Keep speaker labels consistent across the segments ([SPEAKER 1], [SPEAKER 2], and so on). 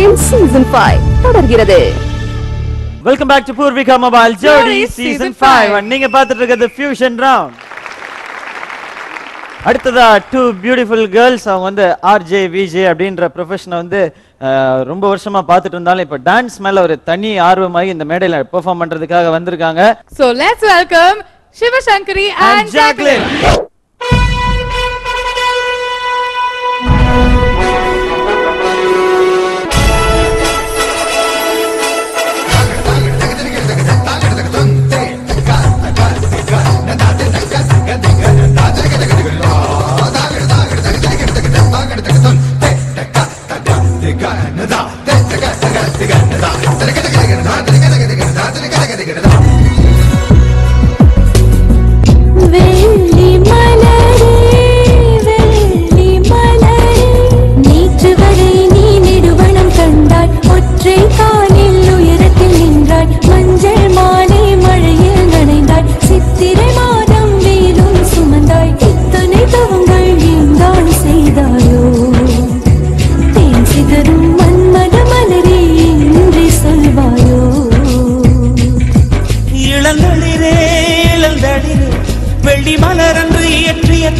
[SPEAKER 1] ஜோடியின் season 5 தொடர்கிறது.
[SPEAKER 2] Welcome back to Purvika Mobile Jodi Season 5. நீங்க பார்த்துட்டு இருக்கிறது Fusion Round. அடுத்ததா two beautiful girls. அவங்க வந்து RJ VJ அப்படின்ற ப்ரொஃபஷனை வந்து ரொம்ப வருஷமா பார்த்துட்டு இருந்தாலும் இப்போ டான்ஸ் மேல ஒரு தனி ஆர்வமாகி இந்த மேடையில பெர்ஃபார்ம் பண்றதுக்காக வந்திருக்காங்க.
[SPEAKER 3] So let's welcome Shiva Shankari and Jacqueline.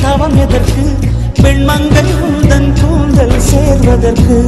[SPEAKER 4] தவம் எதற்கு பெண்மங்கள் உந்தன் கூந்தல் சேர்வதற்கு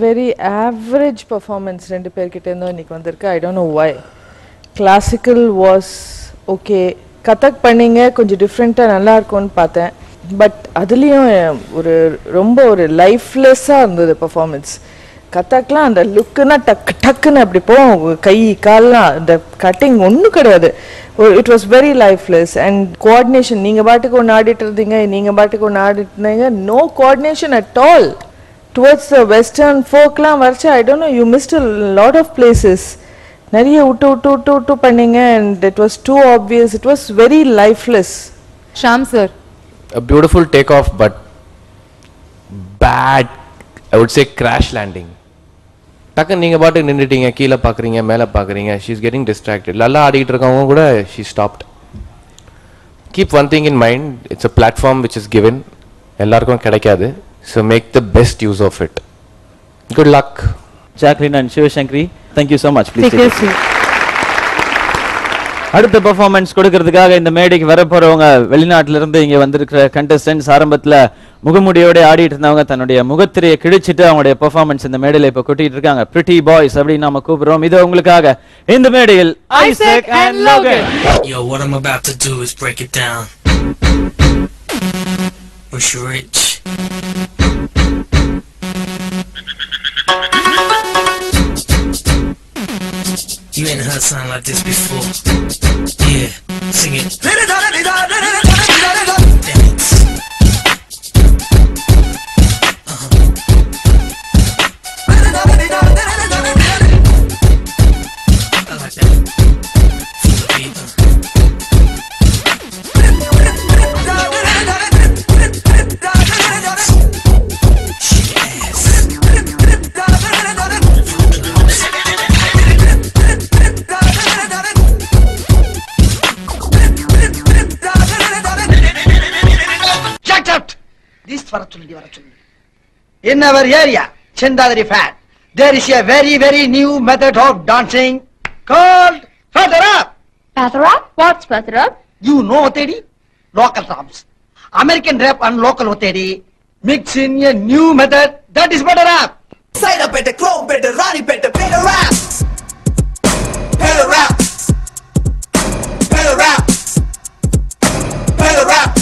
[SPEAKER 5] very average performance ரெண்டு பேர்கிட்ட இருந்தோ இன்னைக்கு வந்திருக்கு. I don't know why. Classical was okay. Kathak பண்ணீங்க கொஞ்சம் டிஃப்ரெண்ட்டாக நல்லா இருக்கும்னு பார்த்தேன். பட் அதுலேயும் ரொம்ப ஒரு லைஃப்லெஸ்ஸாக இருந்தது பர்ஃபார்மன்ஸ். கதக்லாம் அந்த லுக்குன்னா டக்குன்னு அப்படி போகும், கை கால்லாம் அந்த கட்டிங் ஒன்றும் கிடையாது. It was very lifeless. And coordination, நீங்கள் பாட்டுக்கு ஒன்று ஆடிட்டு இருந்தீங்க, நீங்கள் பாட்டுக்கு ஒன்று ஆடிட்டு இருந்தீங்க, no coordination at all. Towards the western folk la varcha, I don't know, you missed a lot of places. Nariya uttu panninga and it was too obvious. It was very lifeless.
[SPEAKER 3] Sham sir,
[SPEAKER 6] a beautiful takeoff but bad, I would say, crash landing. டக்கு நீங்க பாட்டுக்கு நின்னுட்டீங்க, கீழே பாக்குறீங்க, மேலே பாக்குறீங்க. She is getting distracted. நல்லா ஆடிட்டு இருக்கவங்க கூட she stopped. Keep one thing in mind, it's a platform which is given, எல்லாருக்கும் கிடைக்காது. So make the best use of it. Good luck.
[SPEAKER 2] Jacqueline and Shivashankari, thank you so much. Please
[SPEAKER 3] Take
[SPEAKER 2] take
[SPEAKER 3] care,
[SPEAKER 2] it. அடுத்த performance கொடுக்கிறதுக்காக இந்த மேடைக்கு வர போறவங்க வெளிநாட்டுல இருந்து இங்க வந்திருக்கிற கண்டஸ்டன்ஸ் ஆரம்பத்துல முகமுடியோட ஆடிட்டு இருந்தவங்க தன்னுடைய முகத்திரையை கிழிச்சிட்டு அவங்களுடைய பெர்ஃபார்மன்ஸ் இந்த மேடையில இப்ப கொட்டிட்டு இருக்காங்க. Pretty boys அப்படின்னு நாம கூப்பிடுறோம். இது உங்களுக்காக இந்த மேடையில் Isaac and Logan.
[SPEAKER 7] Yo, what I'm about to do is break it down. Push rich. You ain't heard something like this before. Yeah, sing it. Dance. I like that. Feel the beat.
[SPEAKER 8] In our area, Chandadri Fat, there is a very new method of dancing called Feather Up.
[SPEAKER 1] Feather up? What's feather up?
[SPEAKER 8] You know Otedi? Local drums. American rap and local Otedi mix in a new method that is Feather Up.
[SPEAKER 4] Side up better, crow better, Ronnie better, better rap. Better rap. Better rap. Better rap.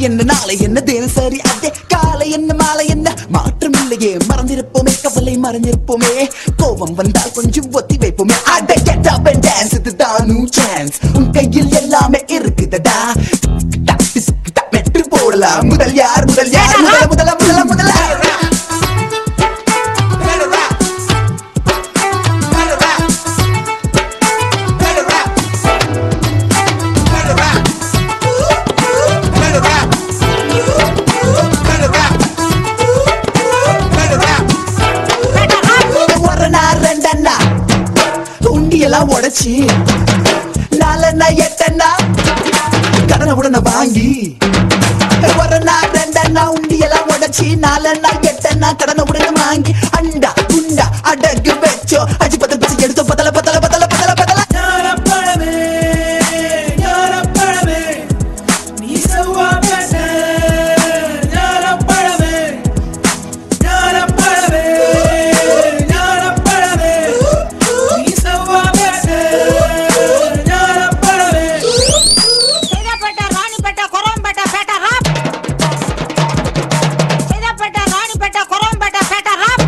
[SPEAKER 4] என்ன நாளை என்ன தினசரி அதே காலை என்ன மாலை என்ன மாற்றம் இல்லையே மறந்திருப்போமே கவலை மறந்திருப்போமே கோபம் வந்தால் கொஞ்சம் ஒத்தி வைப்போமே அட get up and dance இதுதான் new chance உன் கையில் எல்லாமே இருக்குதடா வெற்றி போடலாம் முதல் யார் முதல் உடச்சி நாலண்ணா எட்டண்ணா கடனை உடனே வாங்கி ஒரு நாள் ரெண்டண்ணா உண்டியெல்லாம் உடச்சி நாலண்ணா எட்டண்ணா கடனை உடனே வாங்கி அண்டா குண்டா அடகு வச்சோ அஜி பத்தல் பசி எடுத்தோ பத்தல பத்தல பத்தல பத்தல பத்தல ஞானப்பழமே ஞானப்பழமே நீ செவ்வா பேச ஞானப்பழமே ஞானப்பழமே ஞானப்பழமே நீ செவ்வா பேச ஞானப்பழமே
[SPEAKER 9] சேதப்பட்ட ராணிப்பட்ட கொரம்பட்ட பேட்ட ராப் சேதப்பட்ட ராணிப்பட்ட கொரம்பட்ட பேட்ட ராப்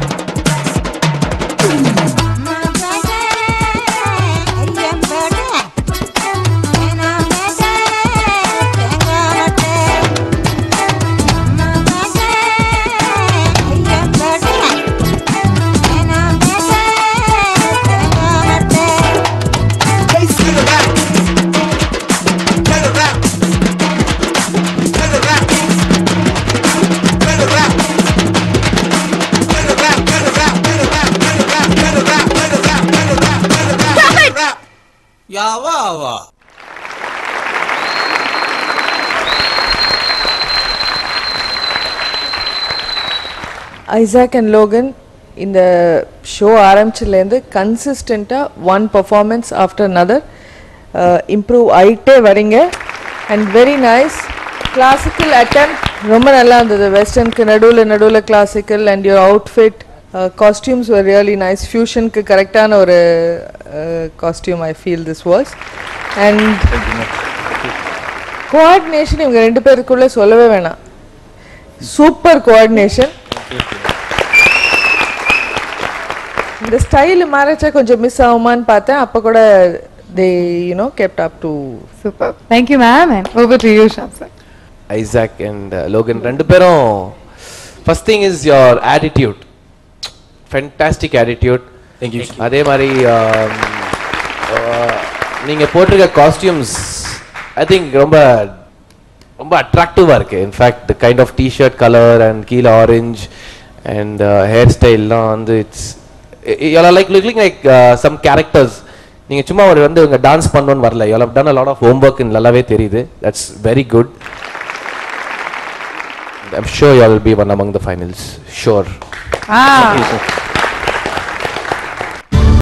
[SPEAKER 4] யாவா
[SPEAKER 5] ஐசாக் அண்ட் லோகன் இந்த ஷோ ஆரம்பிச்சதுலேருந்து கன்சிஸ்டண்ட்டாக one performance after another improve ஆகிட்டே வரீங்க அண்ட் வெரி நைஸ் கிளாசிக்கல் அட்டம் ரொம்ப நல்லா இருந்தது வெஸ்டர்னுக்கு நடுவில் classical and your outfit costumes were really nice ஃபியூஷனுக்கு கரெக்டான ஒரு costume I feel this was and coordination இவங்க ரெண்டு பேருக்குள்ளே சொல்லவே வேணாம் சூப்பர் கோஆர்டினேஷன் இந்த ஸ்டைல் மாறிச்சா கொஞ்சம் மிஸ் ஆகுமான்னு பார்த்தேன் அப்போ கூட they kept up to
[SPEAKER 3] Super. Thank you, ma'am. And over to you, Sham sir.
[SPEAKER 6] Isaac and Logan rendu perum first thing is your attitude, fantastic attitude.
[SPEAKER 10] Thank you.
[SPEAKER 6] அதே மாதிரி நீங்க போட்டிருக்க காஸ்டியூம்ஸ் ஐ திங்க் ரொம்ப ரொம்ப அட்ராக்டிவா இருக்கு. In fact the kind of T-shirt colour and கீழ orange and hair ஸ்டைல்லாம் வந்து it's you are like looking like some characters. நீங்க சும்மா ஒரு வந்து உங்க டான்ஸ் பண்ணணும்னு வரல. You have done a lot of homework நல்லாவே தெரியுது. That's very good. I'm sure you will be one among the finals. Sure.
[SPEAKER 3] Ah.